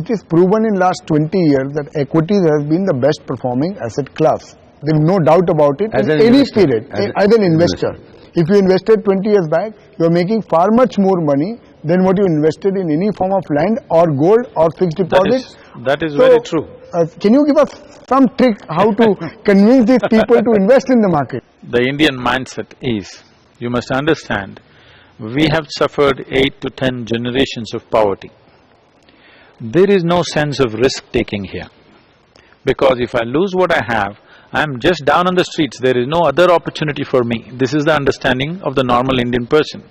it is proven in last 20 years that equities has been the best performing asset class. There is no doubt about it As in an any investor. period, as an investor. If you invested 20 years back, you are making far much more money than what you invested in any form of land or gold or fixed deposit. That is very true. Can you give us some trick how to convince these people to invest in the market? The Indian mindset is, you must understand, we have suffered 8 to 10 generations of poverty. There is no sense of risk-taking here. Because if I lose what I have, I'm just down on the streets, there is no other opportunity for me. This is the understanding of the normal Indian person.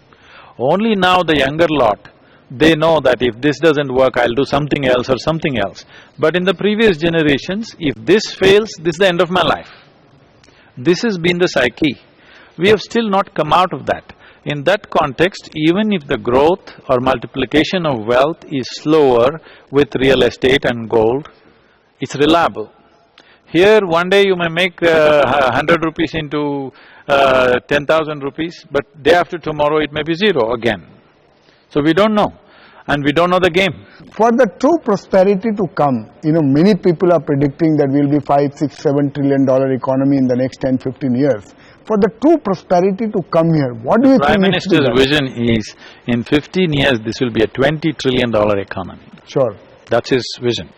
Only now the younger lot, they know that if this doesn't work, I'll do something else or something else. But in the previous generations, if this fails, this is the end of my life. This has been the psyche. We have still not come out of that. In that context, even if the growth or multiplication of wealth is slower with real estate and gold, it's reliable. Here, one day you may make 100 rupees into 10,000 rupees, but day after tomorrow it may be zero again. So we don't know, and we don't know the game. For the true prosperity to come, many people are predicting that we'll be $5, $6, $7 trillion economy in the next 10, 15 years. For the true prosperity to come here, what do you think? Prime Minister's vision is, in 15 years this will be a $20 trillion economy. Sure. That's his vision.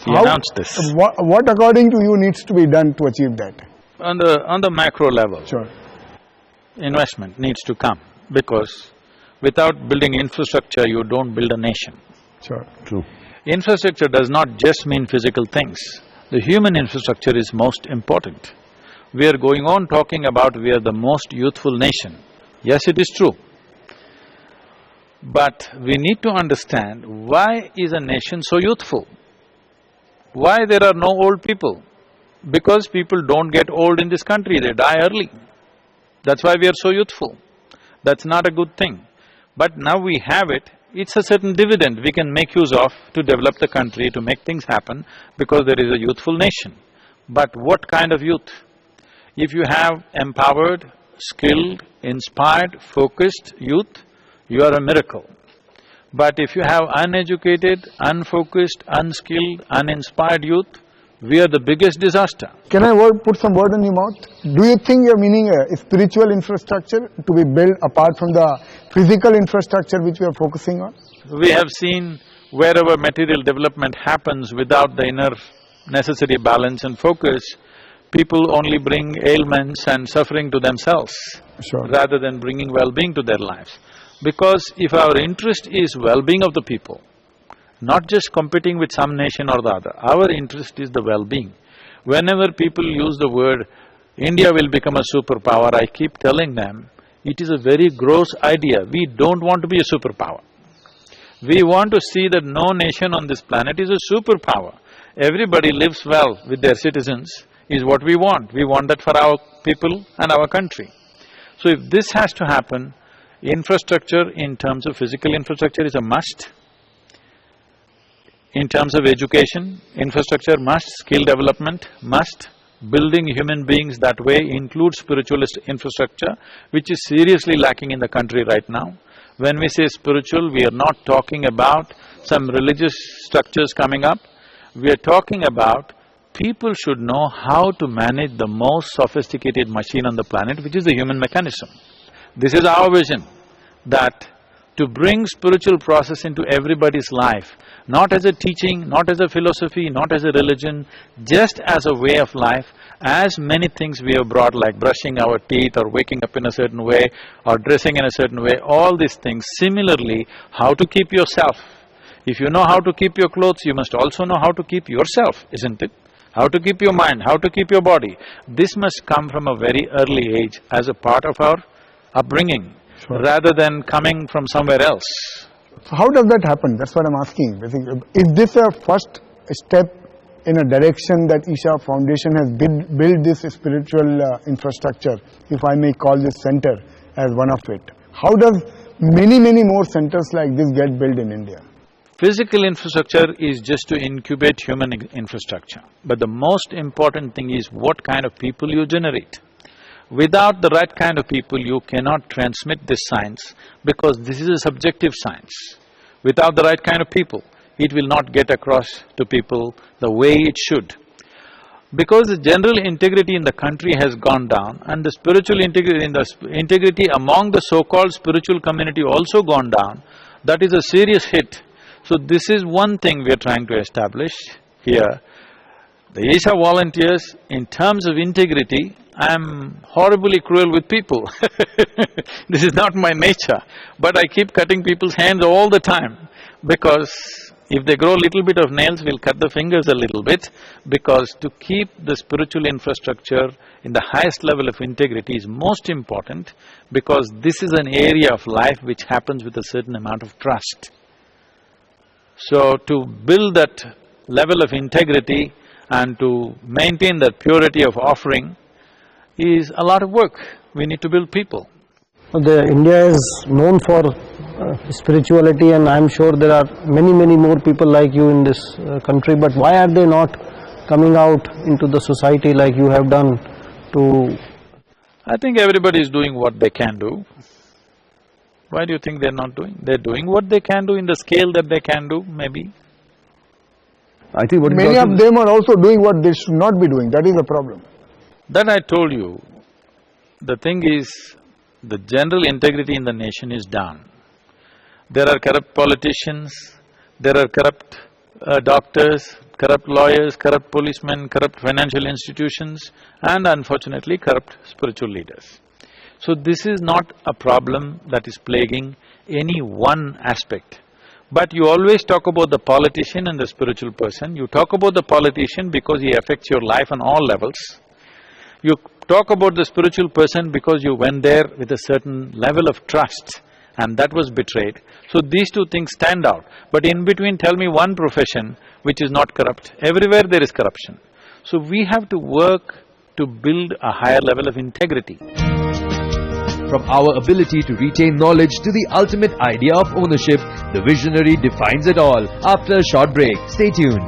He announced this. What according to you needs to be done to achieve that? On the macro level, Sure. investment needs to come, because without building infrastructure, you don't build a nation. Sure. True. Infrastructure does not just mean physical things. The human infrastructure is most important. We are going on talking about we are the most youthful nation. Yes, it is true. But we need to understand, why is a nation so youthful? Why there are no old people? Because people don't get old in this country, they die early. That's why we are so youthful. That's not a good thing. But now we have it, it's a certain dividend we can make use of to develop the country, to make things happen, because there is a youthful nation. But what kind of youth? If you have empowered, skilled, inspired, focused youth, you are a miracle. But if you have uneducated, unfocused, unskilled, uninspired youth, we are the biggest disaster. Can I put some word in your mouth? Do you think you're meaning a spiritual infrastructure to be built apart from the physical infrastructure which we are focusing on? We have seen wherever material development happens without the inner necessary balance and focus, people only bring ailments and suffering to themselves, Sure. rather than bringing well-being to their lives. Because if our interest is well-being of the people, not just competing with some nation or the other, our interest is the well-being. Whenever people use the word, India will become a superpower, I keep telling them, it is a very gross idea. We don't want to be a superpower. We want to see that no nation on this planet is a superpower. Everybody lives well with their citizens is what we want. We want that for our people and our country. So if this has to happen, infrastructure in terms of physical infrastructure is a must. In terms of education, infrastructure must, skill development must, building human beings that way includes spiritualist infrastructure, which is seriously lacking in the country right now. When we say spiritual, we are not talking about some religious structures coming up, we are talking about people should know how to manage the most sophisticated machine on the planet, which is the human mechanism. This is our vision, that to bring spiritual process into everybody's life, not as a teaching, not as a philosophy, not as a religion, just as a way of life. As many things we have brought, like brushing our teeth or waking up in a certain way or dressing in a certain way, all these things. Similarly, how to keep yourself. If you know how to keep your clothes, you must also know how to keep yourself, isn't it? How to keep your mind, how to keep your body. This must come from a very early age as a part of our upbringing, Sure. rather than coming from somewhere else. So how does that happen? That's what I'm asking. Basically, is this a first step in a direction that Isha Foundation has built this spiritual infrastructure, if I may call this center as one of it? How does many more centers like this get built in India? Physical infrastructure is just to incubate human infrastructure, but the most important thing is what kind of people you generate. Without the right kind of people, you cannot transmit this science, because this is a subjective science. Without the right kind of people, it will not get across to people the way it should. Because the general integrity in the country has gone down and the spiritual integrity among the so-called spiritual community also gone down, that is a serious hit. So this is one thing we are trying to establish here. The Isha volunteers, in terms of integrity, I'm horribly cruel with people This is not my nature, but I keep cutting people's hands all the time because if they grow a little bit of nails, we'll cut the fingers a little bit, because to keep the spiritual infrastructure in the highest level of integrity is most important, because this is an area of life which happens with a certain amount of trust. So to build that level of integrity and to maintain that purity of offering is a lot of work. We need to build people. India is known for spirituality, and I'm sure there are many more people like you in this country, but why are they not coming out into the society like you have done to… I think everybody is doing what they can do. Why do you think they're not doing? They're doing what they can do in the scale that they can do, maybe. I think many of them are also doing what they should not be doing, that is the problem. That I told you. The thing is, the general integrity in the nation is down. There are corrupt politicians, there are corrupt doctors, corrupt lawyers, corrupt policemen, corrupt financial institutions, and unfortunately corrupt spiritual leaders. So this is not a problem that is plaguing any one aspect. But you always talk about the politician and the spiritual person. You talk about the politician because he affects your life on all levels. You talk about the spiritual person because you went there with a certain level of trust and that was betrayed. So these two things stand out. But in between, tell me one profession which is not corrupt. Everywhere there is corruption. So we have to work to build a higher level of integrity. From our ability to retain knowledge to the ultimate idea of ownership, the visionary defines it all. After a short break, stay tuned.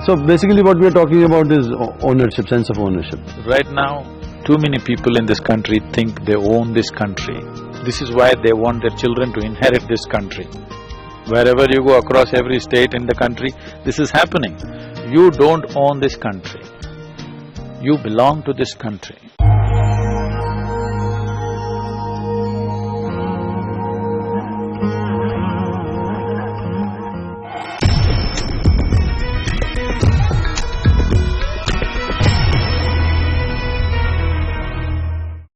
So basically what we are talking about is ownership, sense of ownership. Right now, too many people in this country think they own this country. This is why they want their children to inherit this country. Wherever you go across every state in the country, this is happening. You don't own this country. You belong to this country.